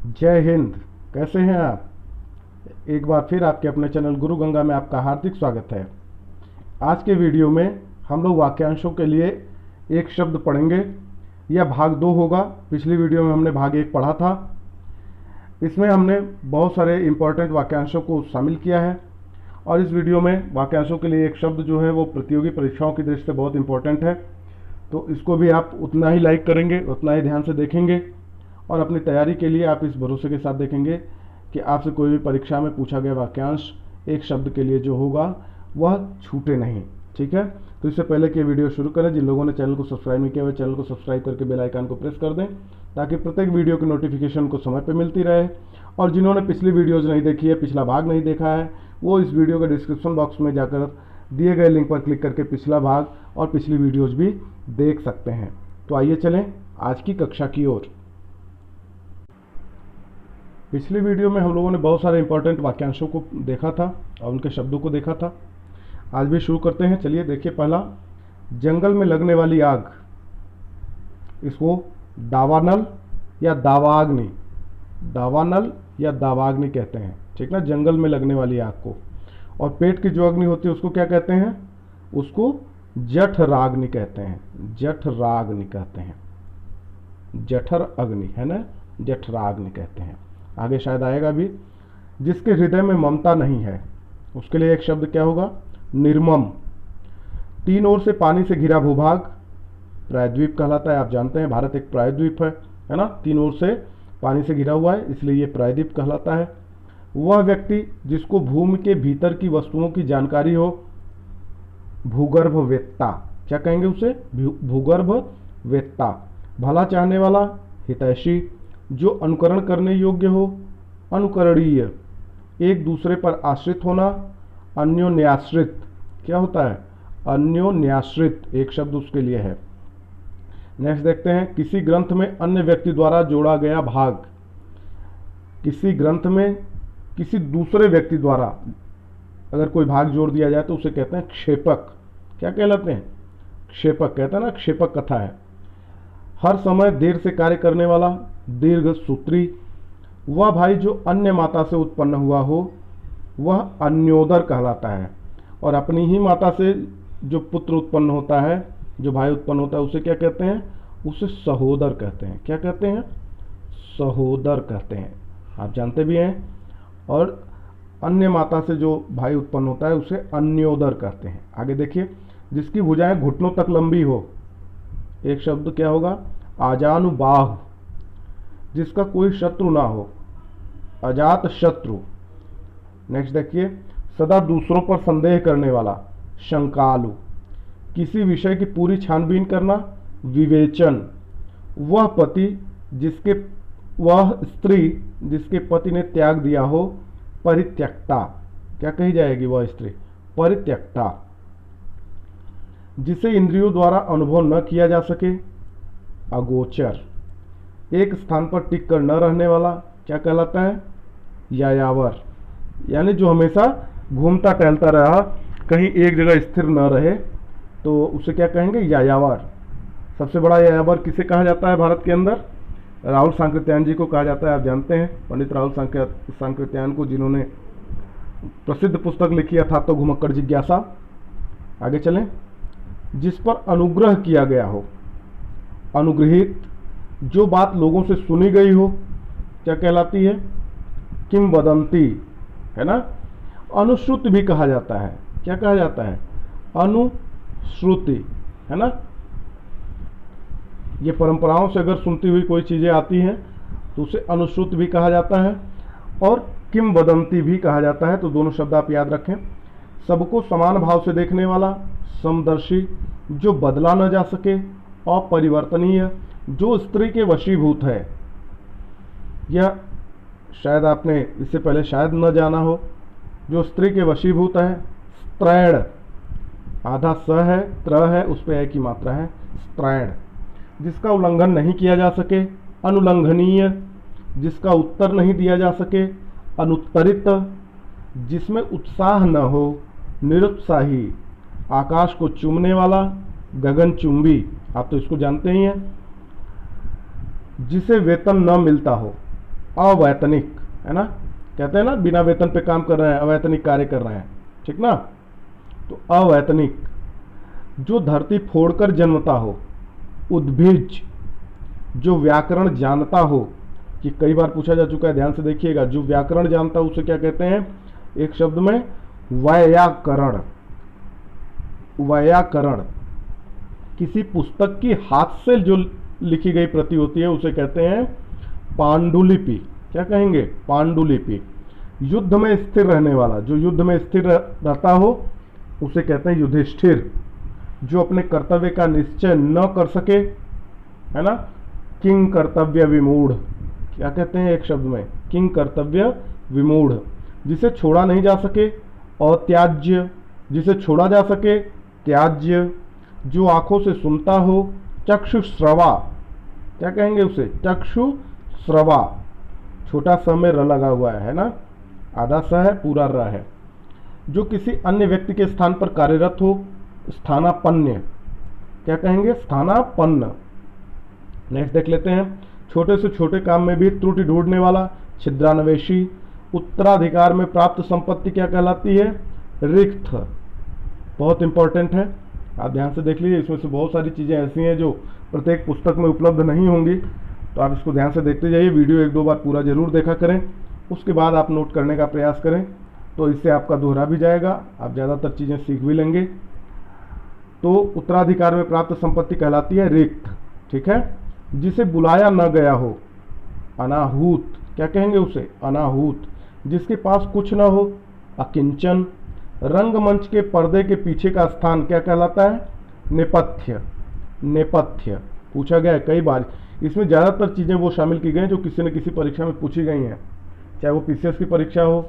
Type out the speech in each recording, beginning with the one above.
जय हिंद। कैसे हैं आप? एक बार फिर आपके अपने चैनल गुरु गंगा में आपका हार्दिक स्वागत है। आज के वीडियो में हम लोग वाक्यांशों के लिए एक शब्द पढ़ेंगे। यह भाग 2 होगा। पिछली वीडियो में हमने भाग 1 पढ़ा था। इसमें हमने बहुत सारे इंपॉर्टेंट वाक्यांशों को शामिल किया है और इस वीडियो में वाक्यांशों के लिए एक शब्द जो है वो प्रतियोगी परीक्षाओं की दृष्टि से बहुत इंपॉर्टेंट है, तो इसको भी आप उतना ही लाइक करेंगे, उतना ही ध्यान से देखेंगे और अपनी तैयारी के लिए आप इस भरोसे के साथ देखेंगे कि आपसे कोई भी परीक्षा में पूछा गया वाक्यांश एक शब्द के लिए जो होगा वह छूटे नहीं। ठीक है, तो इससे पहले कि वीडियो शुरू करें, जिन लोगों ने चैनल को सब्सक्राइब नहीं किया हुआ चैनल को सब्सक्राइब करके बेल आइकन को प्रेस कर दें ताकि प्रत्येक वीडियो की नोटिफिकेशन को समय पर मिलती रहे। और जिन्होंने पिछली वीडियोज़ नहीं देखी है, पिछला भाग नहीं देखा है, वो इस वीडियो के डिस्क्रिप्शन बॉक्स में जाकर दिए गए लिंक पर क्लिक करके पिछला भाग और पिछली वीडियोज़ भी देख सकते हैं। तो आइए चलें आज की कक्षा की ओर। पिछली वीडियो में हम लोगों ने बहुत सारे इंपॉर्टेंट वाक्यांशों को देखा था और उनके शब्दों को देखा था। आज भी शुरू करते हैं। चलिए देखिए, पहला, जंगल में लगने वाली आग, इसको दावानल या दावाग्नि, दावानल या दावाग्नि कहते हैं। ठीक ना, जंगल में लगने वाली आग को। और पेट की जो अग्नि होती है उसको क्या कहते हैं? उसको जठराग्नि कहते हैं। जठराग्नि कहते हैं, जठर अग्नि है ना, जठराग्नि कहते हैं। आगे शायद आएगा भी। जिसके हृदय में ममता नहीं है, उसके लिए एक शब्द क्या होगा? निर्मम। तीन ओर से पानी से घिरा भूभाग प्रायद्वीप कहलाता है। आप जानते हैं भारत एक प्रायद्वीप है ना, तीन ओर से पानी से घिरा हुआ है, इसलिए ये प्रायद्वीप कहलाता है। वह व्यक्ति जिसको भूमि के भीतर की वस्तुओं की जानकारी हो, भूगर्भवेत्ता। क्या कहेंगे उसे? भूगर्भवेत्ता। भला चाहने वाला, हितैषी। जो अनुकरण करने योग्य हो, अनुकरणीय। एक दूसरे पर आश्रित होना, अन्योन्याश्रित। क्या होता है? अन्योन्याश्रित, एक शब्द उसके लिए है। नेक्स्ट देखते हैं, किसी ग्रंथ में अन्य व्यक्ति द्वारा जोड़ा गया भाग। किसी ग्रंथ में किसी दूसरे व्यक्ति द्वारा अगर कोई भाग जोड़ दिया जाए तो उसे कहते हैं क्षेपक। क्या कहलाते हैं? क्षेपक कहते हैं ना, क्षेपक कथा है। हर समय देर से कार्य करने वाला, दीर्घ सूत्री। वह भाई जो अन्य माता से उत्पन्न हुआ हो, वह अन्योदर कहलाता है। और अपनी ही माता से जो पुत्र उत्पन्न होता है, जो भाई उत्पन्न होता है, उसे क्या कहते हैं? उसे सहोदर कहते हैं। क्या कहते हैं? सहोदर कहते हैं, आप जानते भी हैं। और अन्य माता से जो भाई उत्पन्न होता है उसे अन्योदर कहते हैं। आगे देखिए, जिसकी भुजाएं घुटनों तक लंबी हो, एक शब्द क्या होगा? आजानुबाहु। जिसका कोई शत्रु ना हो, अजात शत्रु। नेक्स्ट देखिए, सदा दूसरों पर संदेह करने वाला, शंकालु। किसी विषय की पूरी छानबीन करना, विवेचन। वह स्त्री जिसके पति ने त्याग दिया हो, परित्यक्ता। क्या कही जाएगी वह स्त्री? परित्यक्ता। जिसे इंद्रियों द्वारा अनुभव न किया जा सके, अगोचर। एक स्थान पर टिक कर न रहने वाला क्या कहलाता है? यायावर। यानी जो हमेशा घूमता टहलता रहा, कहीं एक जगह स्थिर न रहे, तो उसे क्या कहेंगे? यायावर। सबसे बड़ा यायावर किसे कहा जाता है भारत के अंदर? राहुल सांकृत्यायन जी को कहा जाता है। आप जानते हैं पंडित राहुल सांकृत्यायन को, जिन्होंने प्रसिद्ध पुस्तक लिखी था तो घुमक्कड़ जिज्ञासा। आगे चलें, जिस पर अनुग्रह किया गया हो, अनुग्रहित। जो बात लोगों से सुनी गई हो, क्या कहलाती है? किंवदंती, है ना। अनुश्रुति भी कहा जाता है। क्या कहा जाता है? अनुश्रुति, है ना। ये परंपराओं से अगर सुनती हुई कोई चीज़ें आती हैं तो उसे अनुश्रुति भी कहा जाता है और किंवदंती भी कहा जाता है। तो दोनों शब्द आप याद रखें। सबको समान भाव से देखने वाला, समदर्शी। जो बदला न जा सके, अपरिवर्तनीय। जो स्त्री के वशीभूत है, यह शायद आपने इससे पहले शायद न जाना हो। जो स्त्री के वशीभूत है, स्त्रैण। आधा स है, त्र है, उस पर ए की मात्रा है, स्त्रैण। जिसका उल्लंघन नहीं किया जा सके, अनुलंघनीय। जिसका उत्तर नहीं दिया जा सके, अनुत्तरित। जिसमें उत्साह न हो, निरुत्साही। आकाश को चूमने वाला, गगनचुंबी। आप तो इसको जानते ही हैं। जिसे वेतन न मिलता हो, अवैतनिक, है ना, कहते हैं ना बिना वेतन पे काम कर रहे हैं, अवैतनिक कार्य कर रहे हैं, ठीक ना। तो अवैतनिक, जो धरती फोड़कर जन्मता हो। उद्भिज, जो व्याकरण जानता हो। कि कई बार पूछा जा चुका है, ध्यान से देखिएगा, जो व्याकरण जानता हो उसे क्या कहते हैं, एक शब्द में वैयाकरण। वैयाकरण, किसी पुस्तक की हाथ से जो लिखी गई प्रति होती है उसे कहते हैं पांडुलिपि। क्या कहेंगे, पांडुलिपि। युद्ध में स्थिर रहने वाला, जो युद्ध में स्थिर रहता हो उसे कहते हैं युधिष्ठिर। जो अपने कर्तव्य का निश्चय न कर सके, है ना, किंग कर्तव्य विमूढ़। क्या कहते हैं एक शब्द में, किंग कर्तव्य विमूढ़। जिसे छोड़ा नहीं जा सके, अत्याज्य। जिसे छोड़ा जा सके, त्याज्य। जो आंखों से सुनता हो, चक्षुश्रवा। क्या कहेंगे उसे, चक्षुश्रवा। छोटा स में र लगा हुआ है ना, आधा स है, पूरा र है। जो किसी अन्य व्यक्ति के स्थान पर कार्यरत हो, स्थानापन्न। क्या कहेंगे, स्थानापन्न। नेक्स्ट देख लेते हैं, छोटे से छोटे काम में भी त्रुटि ढूंढने वाला, छिद्रान्वेषी। उत्तराधिकार में प्राप्त संपत्ति क्या कहलाती है, रिक्त। बहुत इंपॉर्टेंट है, आप ध्यान से देख लीजिए, इसमें से बहुत सारी चीज़ें ऐसी हैं जो प्रत्येक पुस्तक में उपलब्ध नहीं होंगी, तो आप इसको ध्यान से देखते जाइए। वीडियो एक दो बार पूरा जरूर देखा करें, उसके बाद आप नोट करने का प्रयास करें, तो इससे आपका दोहरा भी जाएगा, आप ज़्यादातर चीज़ें सीख भी लेंगे। तो उत्तराधिकार में प्राप्त संपत्ति कहलाती है रिक्त, ठीक है। जिसे बुलाया न गया हो, अनाहूत। क्या कहेंगे उसे, अनाहूत। जिसके पास कुछ न हो, अकिंचन। रंगमंच के पर्दे के पीछे का स्थान क्या कहलाता है, नेपथ्य। नेपथ्य पूछा गया है कई बार, इसमें ज़्यादातर चीज़ें वो शामिल की गई हैं जो किसी न किसी परीक्षा में पूछी गई हैं, चाहे वो पीसीएस की परीक्षा हो,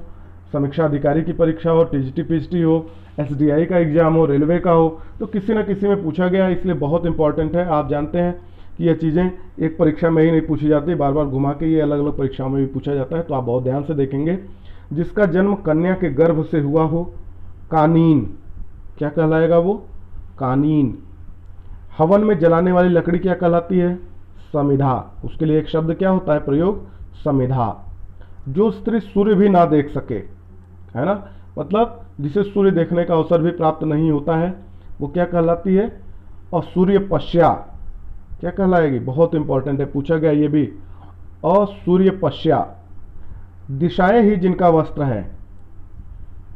समीक्षा अधिकारी की परीक्षा हो, टीजीटी पीएचडी हो, एसडीआई का एग्जाम हो, रेलवे का हो, तो किसी न किसी में पूछा गया है, इसलिए बहुत इंपॉर्टेंट है। आप जानते हैं कि ये चीज़ें एक परीक्षा में ही नहीं पूछी जाती, बार बार घुमा के ये अलग अलग परीक्षाओं में भी पूछा जाता है, तो आप बहुत ध्यान से देखेंगे। जिसका जन्म कन्या के गर्भ से हुआ हो, कानीन। क्या कहलाएगा वो, कानीन। हवन में जलाने वाली लकड़ी क्या कहलाती है, समिधा। उसके लिए एक शब्द क्या होता है प्रयोग, समिधा। जो स्त्री सूर्य भी ना देख सके, है ना, मतलब जिसे सूर्य देखने का अवसर भी प्राप्त नहीं होता है, वो क्या कहलाती है, असूर्यपश्या। क्या कहलाएगी, बहुत इंपॉर्टेंट है, पूछा गया ये भी, असूर्यपश्या। दिशाएं ही जिनका वस्त्र है,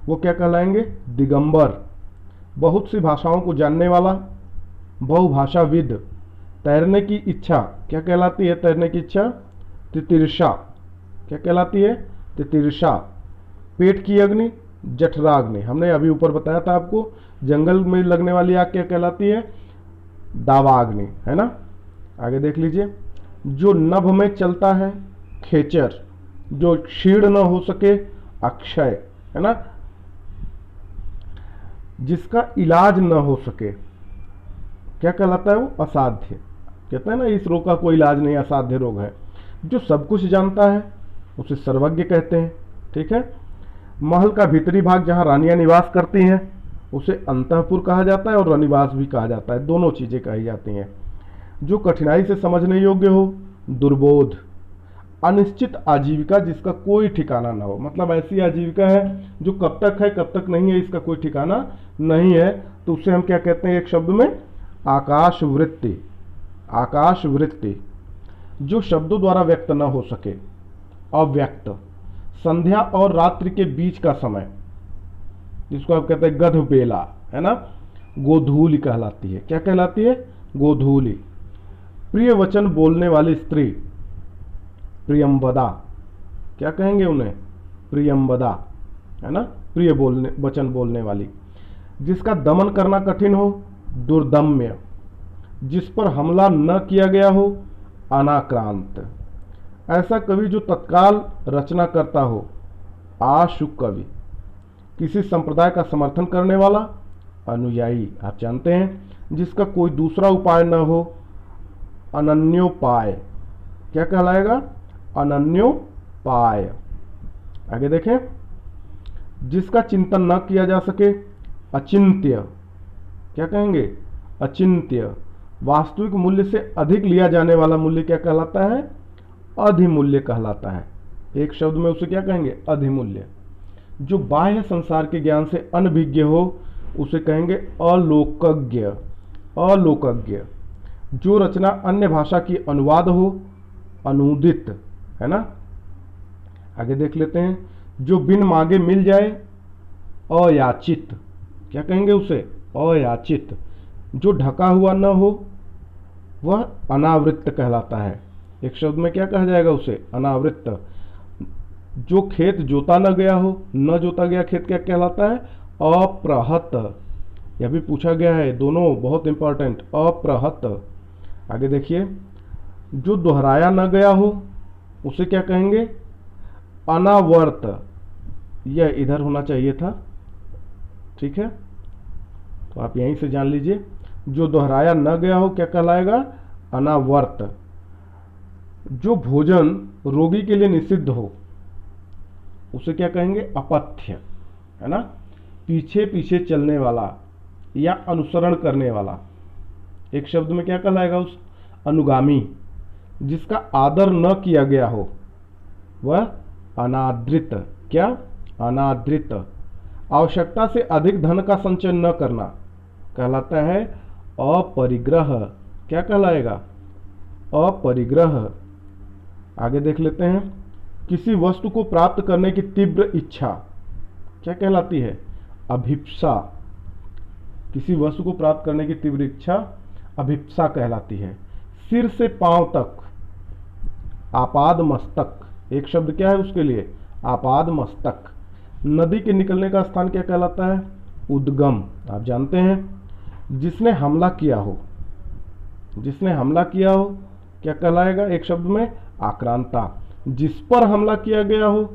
वो क्या कहलाएंगे, दिगंबर। बहुत सी भाषाओं को जानने वाला, बहुभाषाविद। तैरने की इच्छा क्या कहलाती है, तैरने की इच्छा, तितिर्षा। क्या कहलाती है, तितिर्षा। पेट की अग्नि, जठराग्नि। हमने अभी ऊपर बताया था आपको, जंगल में लगने वाली आग क्या कहलाती है, दावाग्नि, है ना। आगे देख लीजिए, जो नभ में चलता है, खेचर। जो क्षीण न हो सके, अक्षय, है ना। जिसका इलाज न हो सके, क्या कहलाता है वो, असाध्य। कहते हैं ना इस रोग का कोई इलाज नहीं, असाध्य रोग है। जो सब कुछ जानता है उसे सर्वज्ञ कहते हैं, ठीक है। महल का भीतरी भाग जहाँ रानियां निवास करती हैं उसे अंतःपुर कहा जाता है और रनिवास भी कहा जाता है, दोनों चीज़ें कही जाती हैं। जो कठिनाई से समझने योग्य हो, दुर्बोध। अनिश्चित आजीविका, जिसका कोई ठिकाना ना हो, मतलब ऐसी आजीविका है जो कब तक है कब तक नहीं है इसका कोई ठिकाना नहीं है, तो उसे हम क्या कहते हैं एक शब्द में, आकाश वृत्ति। आकाश वृत्ति। जो शब्दों द्वारा व्यक्त न हो सके, अव्यक्त। संध्या और रात्रि के बीच का समय, जिसको आप कहते हैं गध बेला, है ना, गोधूली कहलाती है। क्या कहलाती है, गोधूली। प्रिय वचन बोलने वाली स्त्री, प्रियंवदा। क्या कहेंगे उन्हें, प्रियंवदा, है ना, प्रिय बोलने वचन बोलने वाली। जिसका दमन करना कठिन हो, दुर्दम्य। जिस पर हमला न किया गया हो, अनाक्रांत। ऐसा कवि जो तत्काल रचना करता हो, आशु कवि। किसी संप्रदाय का समर्थन करने वाला, अनुयायी। आप जानते हैं जिसका कोई दूसरा उपाय न हो, अनन्योपाय। क्या कहलाएगा, अनन्योपाय। आगे देखें, जिसका चिंतन न किया जा सके, अचिंत्य। क्या कहेंगे, अचिंत्य। वास्तविक मूल्य से अधिक लिया जाने वाला मूल्य क्या कहलाता है, अधिमूल्य कहलाता है। एक शब्द में उसे क्या कहेंगे? अधिमूल्य। जो बाह्य संसार के ज्ञान से अनभिज्ञ हो उसे कहेंगे अलोकज्ञ। अलोकज्ञ। जो रचना अन्य भाषा की अनुवाद हो, अनूदित, है ना। आगे देख लेते हैं। जो बिन मांगे मिल जाए, अयाचित। क्या कहेंगे उसे? अयाचित। जो ढका हुआ न हो वह अनावृत्त कहलाता है। एक शब्द में क्या कहा जाएगा उसे? अनावृत्त। जो खेत जोता न गया हो, न जोता गया खेत क्या कहलाता है? अप्रहत। यह भी पूछा गया है, दोनों बहुत इंपॉर्टेंट। अप्रहत। आगे देखिए। जो दोहराया न गया हो उसे क्या कहेंगे? अनावर्त। यह इधर होना चाहिए था, ठीक है, तो आप यहीं से जान लीजिए। जो दोहराया न गया हो क्या कहलाएगा? अनावर्त। जो भोजन रोगी के लिए निषिद्ध हो उसे क्या कहेंगे? अपथ्य, है ना। पीछे पीछे चलने वाला या अनुसरण करने वाला। एक शब्द में क्या कहलाएगा? उस अनुगामी। जिसका आदर न किया गया हो वह अनादृत। क्या? अनादृत। आवश्यकता से अधिक धन का संचय न करना कहलाता है अपरिग्रह। क्या कहलाएगा? अपरिग्रह। आगे देख लेते हैं। किसी वस्तु को प्राप्त करने की तीव्र इच्छा क्या कहलाती है? अभिप्सा। किसी वस्तु को प्राप्त करने की तीव्र इच्छा अभिप्सा कहलाती है। सिर से पांव तक, आपाद मस्तक। एक शब्द क्या है उसके लिए? आपाद मस्तक। नदी के निकलने का स्थान क्या कहलाता है? उद्गम। आप जानते हैं। जिसने हमला किया हो, जिसने हमला किया हो क्या कहलाएगा? एक शब्द में आक्रांता। जिस पर हमला किया गया हो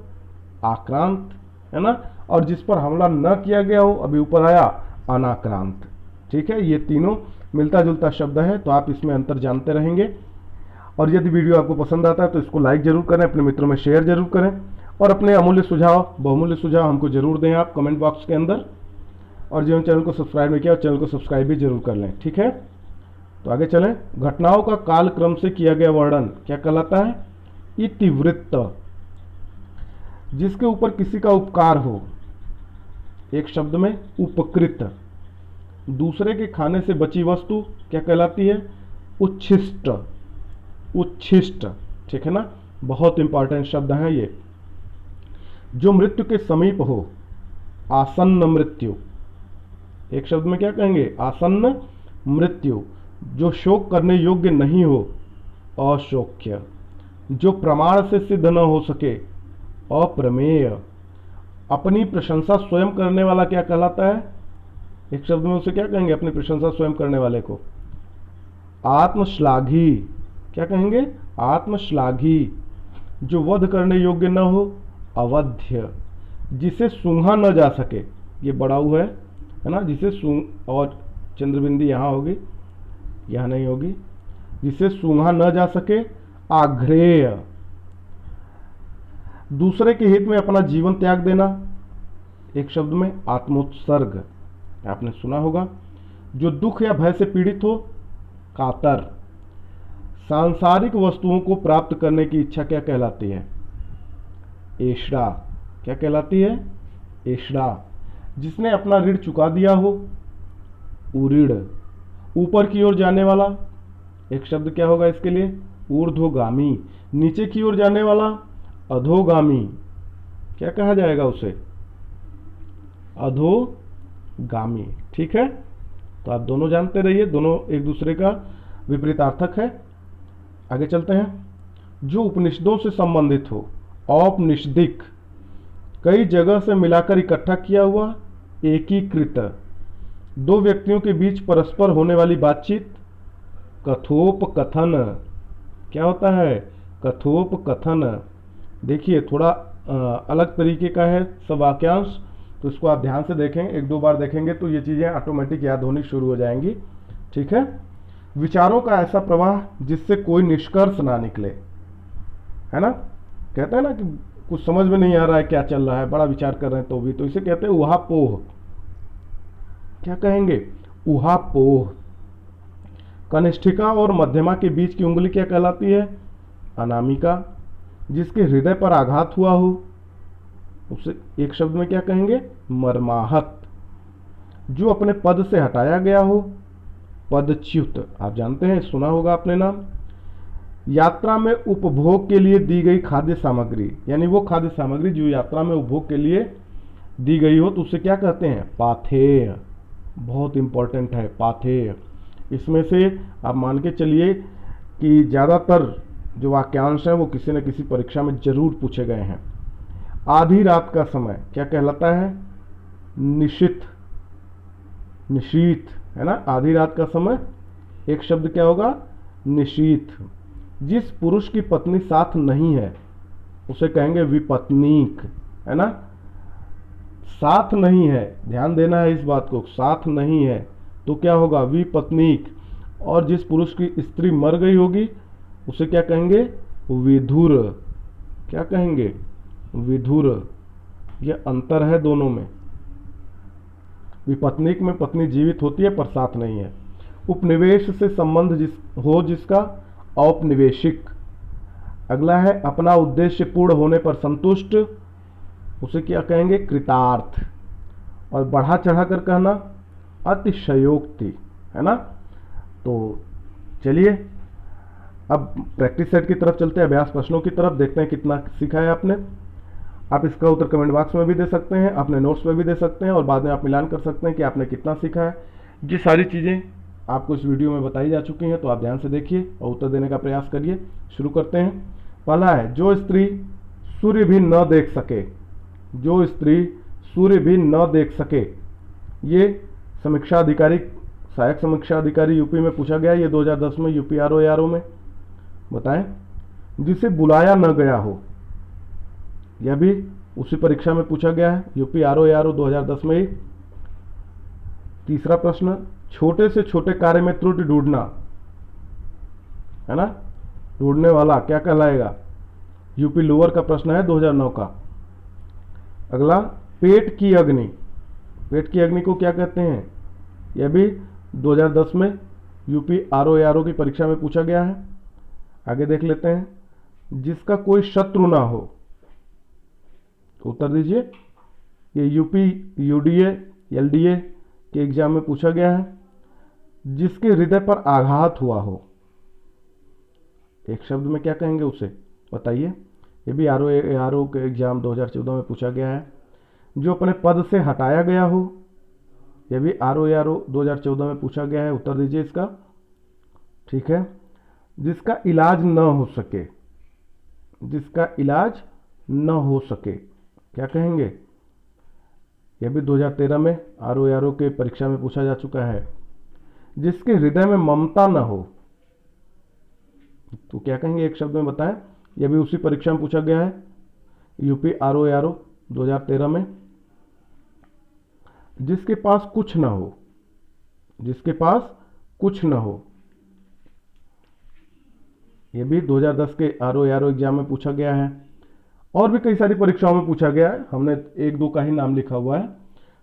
आक्रांत, है ना। और जिस पर हमला न किया गया हो, अभी ऊपर आया, अनाक्रांत। ठीक है, ये तीनों मिलता जुलता शब्द है, तो आप इसमें अंतर जानते रहेंगे। और यदि वीडियो आपको पसंद आता है तो इसको लाइक जरूर करें, अपने मित्रों में शेयर जरूर करें, और अपने अमूल्य सुझाव, बहुमूल्य सुझाव हमको जरूर दें आप कमेंट बॉक्स के अंदर। और जिन्होंने चैनल को सब्सक्राइब नहीं किया, चैनल को सब्सक्राइब भी जरूर कर लें, ठीक है। तो आगे चलें। घटनाओं का काल क्रम से किया गया वर्णन क्या कहलाता है? इतिवृत्त। जिसके ऊपर किसी का उपकार हो, एक शब्द में उपकृत। दूसरे के खाने से बची वस्तु क्या कहलाती है? उच्छिष्ट। उच्छिष्ट, ठीक है ना। बहुत इंपॉर्टेंट शब्द हैं ये। जो मृत्यु के समीप हो, आसन्न मृत्यु। एक शब्द में क्या कहेंगे? आसन्न मृत्यु। जो शोक करने योग्य नहीं हो, अशोक्य। जो प्रमाण से सिद्ध न हो सके, अप्रमेय। अपनी प्रशंसा स्वयं करने वाला क्या कहलाता है? एक शब्द में उसे क्या कहेंगे? अपनी प्रशंसा स्वयं करने वाले को आत्मश्लाघी। क्या कहेंगे? आत्मश्लाघी। जो वध करने योग्य न हो, अवध्य। जिसे सूंघा न जा सके, ये बड़ा हुआ है ना, जिसे सूंघ, और चंद्रबिंदी यहाँ होगी, यहाँ नहीं होगी। जिसे सूंघा न जा सके, आघ्रेय। दूसरे के हित में अपना जीवन त्याग देना, एक शब्द में आत्मोत्सर्ग। आपने सुना होगा। जो दुख या भय से पीड़ित हो, कातर। सांसारिक वस्तुओं को प्राप्त करने की इच्छा क्या कहलाती है? एषड़ा। क्या कहलाती है? एषड़ा। जिसने अपना ऋण चुका दिया हो, उऋण। ऊपर की ओर जाने वाला, एक शब्द क्या होगा इसके लिए? ऊर्ध्वगामी। नीचे की ओर जाने वाला, अधोगामी। क्या कहा जाएगा उसे? अधोगामी, ठीक है। तो आप दोनों जानते रहिए, दोनों एक दूसरे का विपरीतार्थक है। आगे चलते हैं। जो उपनिषदों से संबंधित हो, औपनिषदिक। कई जगह से मिलाकर इकट्ठा किया हुआ, एकीकृत। दो व्यक्तियों के बीच परस्पर होने वाली बातचीत, कथोपकथन। क्या होता है? कथोपकथन। देखिए थोड़ा अलग तरीके का है सब वाक्यांश, तो इसको आप ध्यान से देखें, एक दो बार देखेंगे तो ये चीज़ें ऑटोमेटिक याद होनी शुरू हो जाएंगी, ठीक है। विचारों का ऐसा प्रवाह जिससे कोई निष्कर्ष ना निकले, है ना। कहते हैं ना कि कुछ समझ में नहीं आ रहा है क्या चल रहा है, बड़ा विचार कर रहे हैं तो भी, तो इसे कहते हैं उहापोह। क्या कहेंगे? उहापोह। कनिष्ठिका और मध्यमा के बीच की उंगली क्या कहलाती है? अनामिका। जिसके हृदय पर आघात हुआ हो, उसे एक शब्द में क्या कहेंगे? मर्माहत। जो अपने पद से हटाया गया हो, पदच्युत। आप जानते हैं, सुना होगा आपने नाम। यात्रा में उपभोग के लिए दी गई खाद्य सामग्री, यानी वो खाद्य सामग्री जो यात्रा में उपभोग के लिए दी गई हो, तो उसे क्या कहते हैं? पाथेय। बहुत इंपॉर्टेंट है पाथेय। इसमें से आप मान के चलिए कि ज़्यादातर जो वाक्यांश हैं वो किसी न किसी परीक्षा में जरूर पूछे गए हैं। आधी रात का समय क्या कहलाता है? निशित, निशीथ, है ना। आधी रात का समय एक शब्द क्या होगा? निशीथ। जिस पुरुष की पत्नी साथ नहीं है उसे कहेंगे विपत्नीक, है ना। साथ नहीं है, ध्यान देना है इस बात को, साथ नहीं है तो क्या होगा? विपत्नीक। और जिस पुरुष की स्त्री मर गई होगी उसे क्या कहेंगे? विधुर। क्या कहेंगे? विधुर। यह अंतर है दोनों में। विपत्नीक में पत्नी जीवित होती है पर साथ नहीं है। उपनिवेश से संबंध जिसका, औपनिवेशिक। अगला है अपना उद्देश्य पूर्ण होने पर संतुष्ट, उसे क्या कहेंगे? कृतार्थ। और बढ़ा चढ़ा कर कहना अतिशयोक्ति, है ना। तो चलिए अब प्रैक्टिस सेट की तरफ चलते हैं, अभ्यास प्रश्नों की तरफ। देखते हैं कितना सीखा है आपने। आप इसका उत्तर कमेंट बॉक्स में भी दे सकते हैं, अपने नोट्स में भी दे सकते हैं और बाद में आप मिलान कर सकते हैं कि आपने कितना सीखा है। ये सारी चीज़ें आपको इस वीडियो में बताई जा चुकी हैं, तो आप ध्यान से देखिए और उत्तर देने का प्रयास करिए। शुरू करते हैं। पहला है, जो स्त्री सूर्य भी न देख सके। जो स्त्री सूर्य भी न देख सके, ये समीक्षा अधिकारी, सहायक समीक्षा अधिकारी यूपी में पूछा गया। ये 2010 में यूपी आरओ में। बताएं। जिसे बुलाया न गया हो, यह भी उसी परीक्षा में पूछा गया है, यूपी आरओ 2010 में ही। तीसरा प्रश्न, छोटे से छोटे कार्य में त्रुटि ढूंढना, है ना। ढूंढने वाला क्या कहलाएगा? यूपी लोअर का प्रश्न है 2009 का। अगला, पेट की अग्नि। पेट की अग्नि को क्या कहते हैं? यह भी 2010 में यूपी आरओ की परीक्षा में पूछा गया है। आगे देख लेते हैं। जिसका कोई शत्रु ना हो, उत्तर दीजिए। ये यूपी यूडीए एलडीए के एग्जाम में पूछा गया है। जिसके हृदय पर आघात हुआ हो, एक शब्द में क्या कहेंगे उसे? बताइए। ये भी आरओ के एग्जाम 2014 में पूछा गया है। जो अपने पद से हटाया गया हो, यह भी आरओ 2014 में पूछा गया है। उत्तर दीजिए इसका। ठीक है। जिसका इलाज न हो सके, जिसका इलाज न हो सके, क्या कहेंगे? यह भी 2013 में आरओ के परीक्षा में पूछा जा चुका है। जिसके हृदय में ममता न हो, तो क्या कहेंगे? एक शब्द में बताएं। यह भी उसी परीक्षा में पूछा गया है, यूपी आरओ 2013 में। जिसके पास कुछ ना हो, जिसके पास कुछ ना हो, यह भी 2010 के आरओ एग्जाम में पूछा गया है। और भी कई सारी परीक्षाओं में पूछा गया है, हमने एक दो का ही नाम लिखा हुआ है।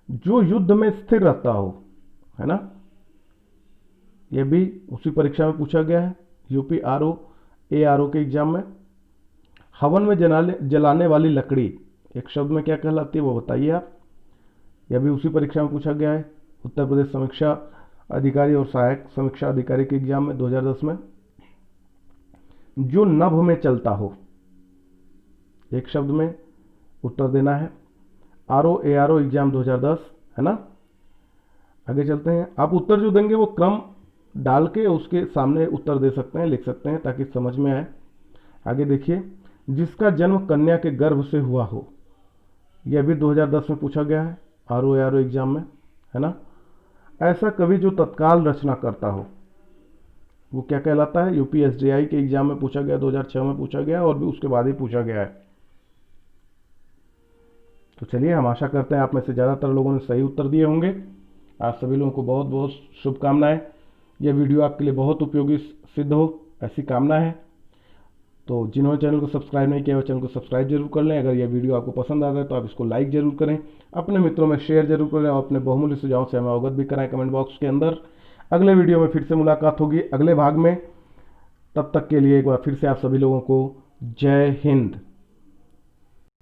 जो युद्ध में स्थिर रहता हो, है ना। यह भी उसी परीक्षा में पूछा गया है, यूपी आरओ के एग्जाम में। हवन में जलाने वाली लकड़ी, एक शब्द में क्या कहलाती है वो बताइए आप। यह भी उसी परीक्षा में पूछा गया है, उत्तर प्रदेश समीक्षा अधिकारी और सहायक समीक्षा अधिकारी के एग्जाम में 2010 में। जो नभ में चलता हो, एक शब्द में उत्तर देना है, आरओ एग्जाम 2010, है ना। आगे चलते हैं। आप उत्तर जो देंगे वो क्रम डाल के उसके सामने उत्तर दे सकते हैं, लिख सकते हैं ताकि समझ में आए। आगे देखिए। जिसका जन्म कन्या के गर्भ से हुआ हो, यह भी 2010 में पूछा गया है आरओ एग्जाम में, है ना। ऐसा कवि जो तत्काल रचना करता हो, वो क्या कहलाता है? यूपी एसडीआई के एग्जाम में पूछा गया, 2006 में पूछा गया और भी उसके बाद ही पूछा गया है। तो चलिए, हम आशा करते हैं आप में से ज़्यादातर लोगों ने सही उत्तर दिए होंगे। आप सभी लोगों को बहुत बहुत शुभकामनाएं। यह वीडियो आपके लिए बहुत उपयोगी सिद्ध हो, ऐसी कामना है। तो जिन्होंने चैनल को सब्सक्राइब नहीं किया वो चैनल को सब्सक्राइब जरूर कर लें। अगर यह वीडियो आपको पसंद आता है तो आप इसको लाइक जरूर करें, अपने मित्रों में शेयर जरूर करें और अपने बहुमूल्य सुझावों से हमें अवगत भी कराएं कमेंट बॉक्स के अंदर। अगले वीडियो में फिर से मुलाकात होगी अगले भाग में। तब तक के लिए एक बार फिर से आप सभी लोगों को जय हिंद।